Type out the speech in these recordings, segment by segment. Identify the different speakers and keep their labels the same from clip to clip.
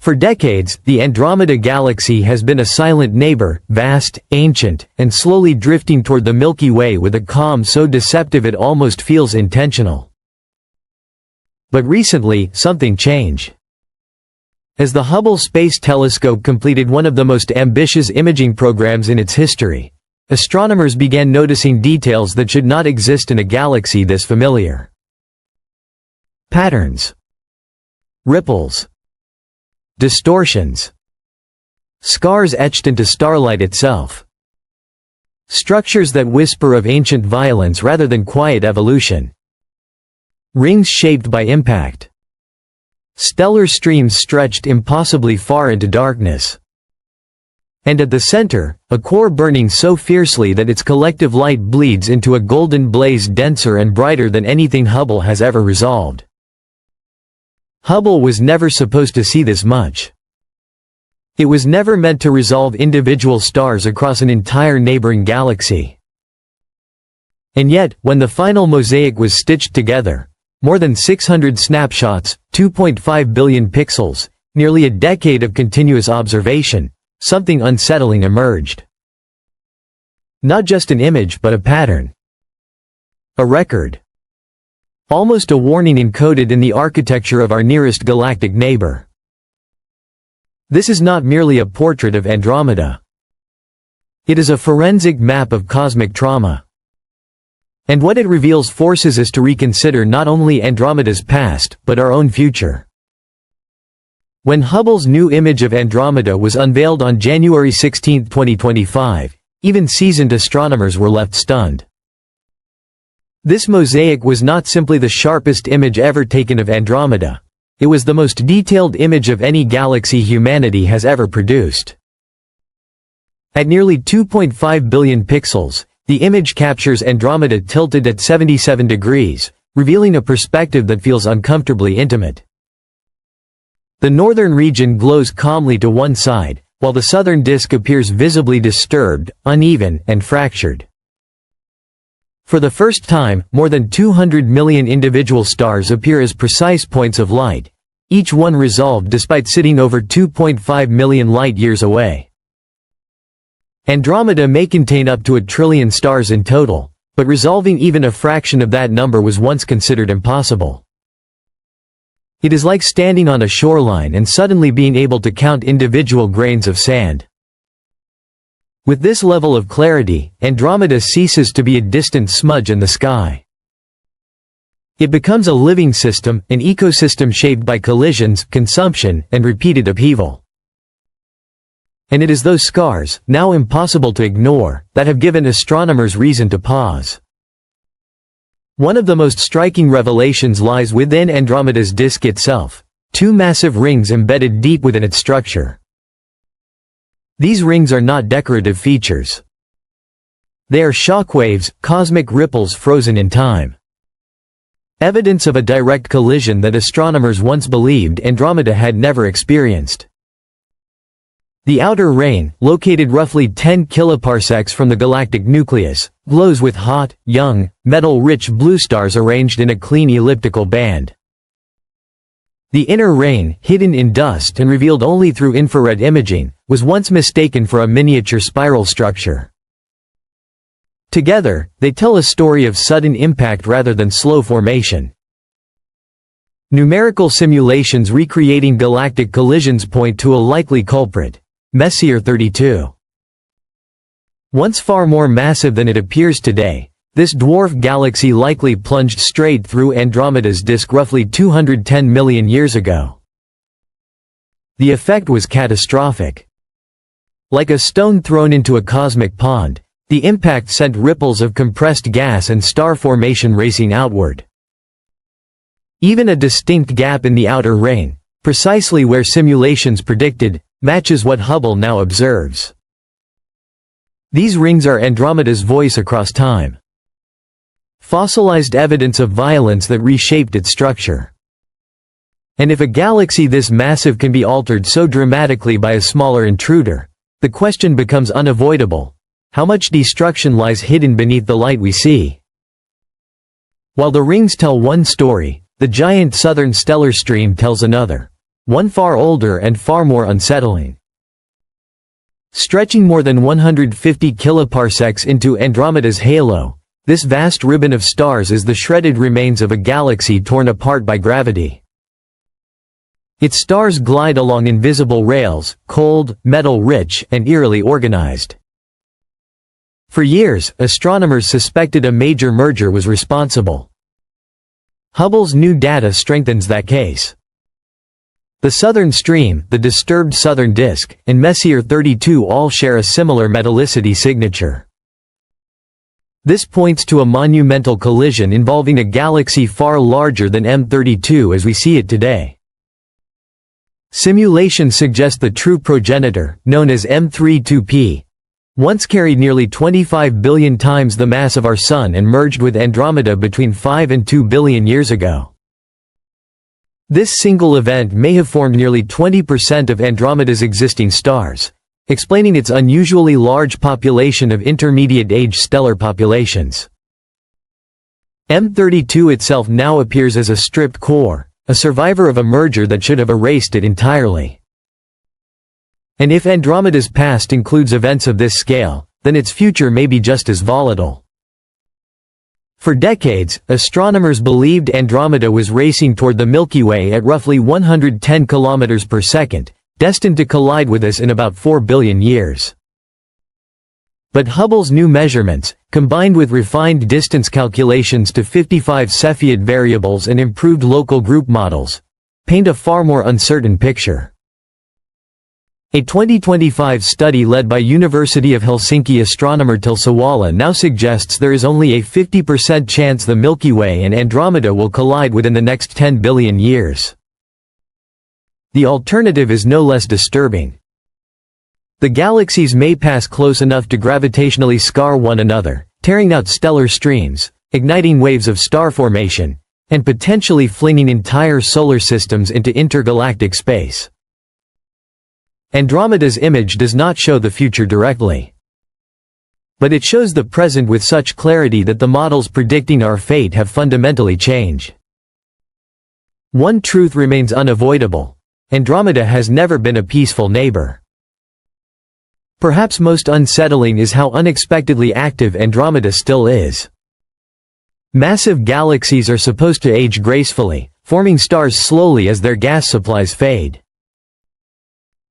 Speaker 1: For decades, the Andromeda galaxy has been a silent neighbor, vast, ancient, and slowly drifting toward the Milky Way with a calm so deceptive it almost feels intentional. But recently, something changed. As the Hubble Space Telescope completed one of the most ambitious imaging programs in its history, astronomers began noticing details that should not exist in a galaxy this familiar. Patterns, ripples, distortions, scars etched into starlight itself, structures that whisper of ancient violence rather than quiet evolution, rings shaped by impact, stellar streams stretched impossibly far into darkness, and at the center, a core burning so fiercely that its collective light bleeds into a golden blaze denser and brighter than anything Hubble has ever resolved. Hubble was never supposed to see this much. It was never meant to resolve individual stars across an entire neighboring galaxy. And yet, when the final mosaic was stitched together, more than 600 snapshots, 2.5 billion pixels, nearly a decade of continuous observation, something unsettling emerged. Not just an image but a pattern. A record. Almost a warning encoded in the architecture of our nearest galactic neighbor. This is not merely a portrait of Andromeda. It is a forensic map of cosmic trauma. And what it reveals forces us to reconsider not only Andromeda's past, but our own future. When Hubble's new image of Andromeda was unveiled on January 16, 2025, even seasoned astronomers were left stunned. This mosaic was not simply the sharpest image ever taken of Andromeda. It was the most detailed image of any galaxy humanity has ever produced. At nearly 2.5 billion pixels, the image captures Andromeda tilted at 77 degrees, revealing a perspective that feels uncomfortably intimate. The northern region glows calmly to one side, while the southern disk appears visibly disturbed, uneven, and fractured. For the first time, more than 200 million individual stars appear as precise points of light, each one resolved despite sitting over 2.5 million light-years away. Andromeda may contain up to 1 trillion stars in total, but resolving even a fraction of that number was once considered impossible. It is like standing on a shoreline and suddenly being able to count individual grains of sand. With this level of clarity, Andromeda ceases to be a distant smudge in the sky. It becomes a living system, an ecosystem shaped by collisions, consumption, and repeated upheaval. And it is those scars, now impossible to ignore, that have given astronomers reason to pause. One of the most striking revelations lies within Andromeda's disk itself, two massive rings embedded deep within its structure. These rings are not decorative features. They are shockwaves, cosmic ripples frozen in time. Evidence of a direct collision that astronomers once believed Andromeda had never experienced. The outer ring, located roughly 10 kiloparsecs from the galactic nucleus, glows with hot, young, metal-rich blue stars arranged in a clean elliptical band. The inner ring, hidden in dust and revealed only through infrared imaging, was once mistaken for a miniature spiral structure. Together, they tell a story of sudden impact rather than slow formation. Numerical simulations recreating galactic collisions point to a likely culprit, Messier 32. Once far more massive than it appears today, this dwarf galaxy likely plunged straight through Andromeda's disk roughly 210 million years ago. The effect was catastrophic. Like a stone thrown into a cosmic pond, the impact sent ripples of compressed gas and star formation racing outward. Even a distinct gap in the outer ring, precisely where simulations predicted, matches what Hubble now observes. These rings are Andromeda's voice across time. Fossilized evidence of violence that reshaped its structure. And if a galaxy this massive can be altered so dramatically by a smaller intruder, the question becomes unavoidable: how much destruction lies hidden beneath the light we see? While the rings tell one story, the giant southern stellar stream tells another. one far older and far more unsettling. Stretching more than 150 kiloparsecs into Andromeda's halo, this vast ribbon of stars is the shredded remains of a galaxy torn apart by gravity. Its stars glide along invisible rails, cold, metal-rich, and eerily organized. For years, astronomers suspected a major merger was responsible. Hubble's new data strengthens that case. The Southern Stream, the disturbed southern disk, and Messier 32 all share a similar metallicity signature. This points to a monumental collision involving a galaxy far larger than M32 as we see it today. Simulations suggest the true progenitor, known as M32P, once carried nearly 25 billion times the mass of our Sun and merged with Andromeda between 5 and 2 billion years ago. This single event may have formed nearly 20% of Andromeda's existing stars, explaining its unusually large population of intermediate-age stellar populations. M32 itself now appears as a stripped core, a survivor of a merger that should have erased it entirely. And if Andromeda's past includes events of this scale, then its future may be just as volatile. For decades, astronomers believed Andromeda was racing toward the Milky Way at roughly 110 km per second, destined to collide with us in about 4 billion years. But Hubble's new measurements, combined with refined distance calculations to 55 Cepheid variables and improved local group models, paint a far more uncertain picture. A 2025 study led by University of Helsinki astronomer Tilsawala now suggests there is only a 50% chance the Milky Way and Andromeda will collide within the next 10 billion years. The alternative is no less disturbing. The galaxies may pass close enough to gravitationally scar one another, tearing out stellar streams, igniting waves of star formation, and potentially flinging entire solar systems into intergalactic space. Andromeda's image does not show the future directly. But it shows the present with such clarity that the models predicting our fate have fundamentally changed. One truth remains unavoidable: Andromeda has never been a peaceful neighbor. Perhaps most unsettling is how unexpectedly active Andromeda still is. Massive galaxies are supposed to age gracefully, forming stars slowly as their gas supplies fade.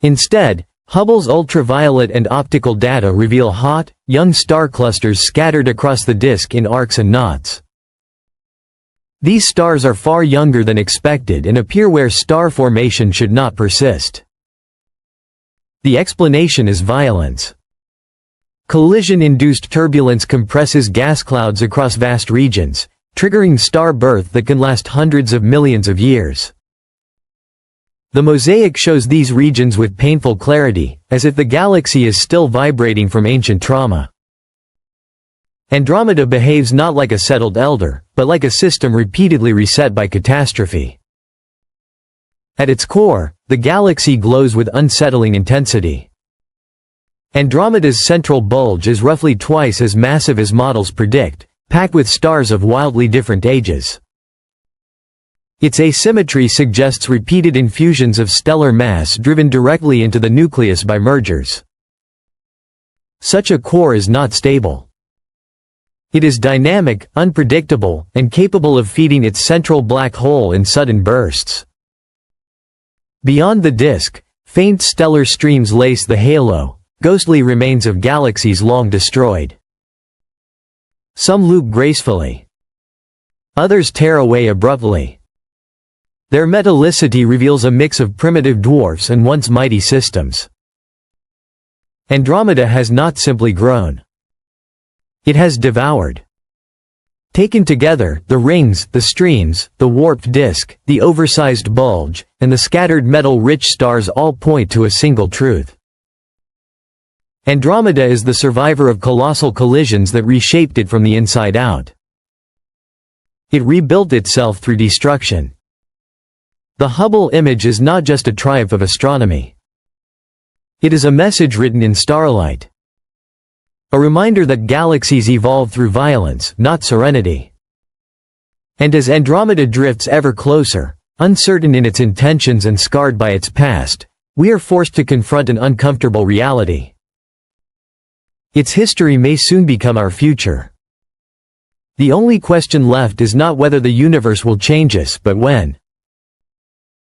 Speaker 1: Instead, Hubble's ultraviolet and optical data reveal hot, young star clusters scattered across the disk in arcs and knots. These stars are far younger than expected and appear where star formation should not persist. The explanation is violence. Collision-induced turbulence compresses gas clouds across vast regions, triggering star birth that can last hundreds of millions of years. The mosaic shows these regions with painful clarity, as if the galaxy is still vibrating from ancient trauma. Andromeda behaves not like a settled elder, but like a system repeatedly reset by catastrophe. At its core, the galaxy glows with unsettling intensity. Andromeda's central bulge is roughly twice as massive as models predict, packed with stars of wildly different ages. Its asymmetry suggests repeated infusions of stellar mass driven directly into the nucleus by mergers. Such a core is not stable. It is dynamic, unpredictable, and capable of feeding its central black hole in sudden bursts. Beyond the disk, faint stellar streams lace the halo, ghostly remains of galaxies long destroyed. Some loop gracefully. Others tear away abruptly. Their metallicity reveals a mix of primitive dwarfs and once mighty systems. Andromeda has not simply grown. It has devoured. Taken together, the rings, the streams, the warped disk, the oversized bulge, and the scattered metal-rich stars all point to a single truth. Andromeda is the survivor of colossal collisions that reshaped it from the inside out. It rebuilt itself through destruction. The Hubble image is not just a triumph of astronomy. It is a message written in starlight. A reminder that galaxies evolve through violence, not serenity. And as Andromeda drifts ever closer, Uncertain in its intentions and scarred by its past, we are forced to confront an uncomfortable reality. Its history may soon become our future. The only question left is not whether the universe will change us, but when.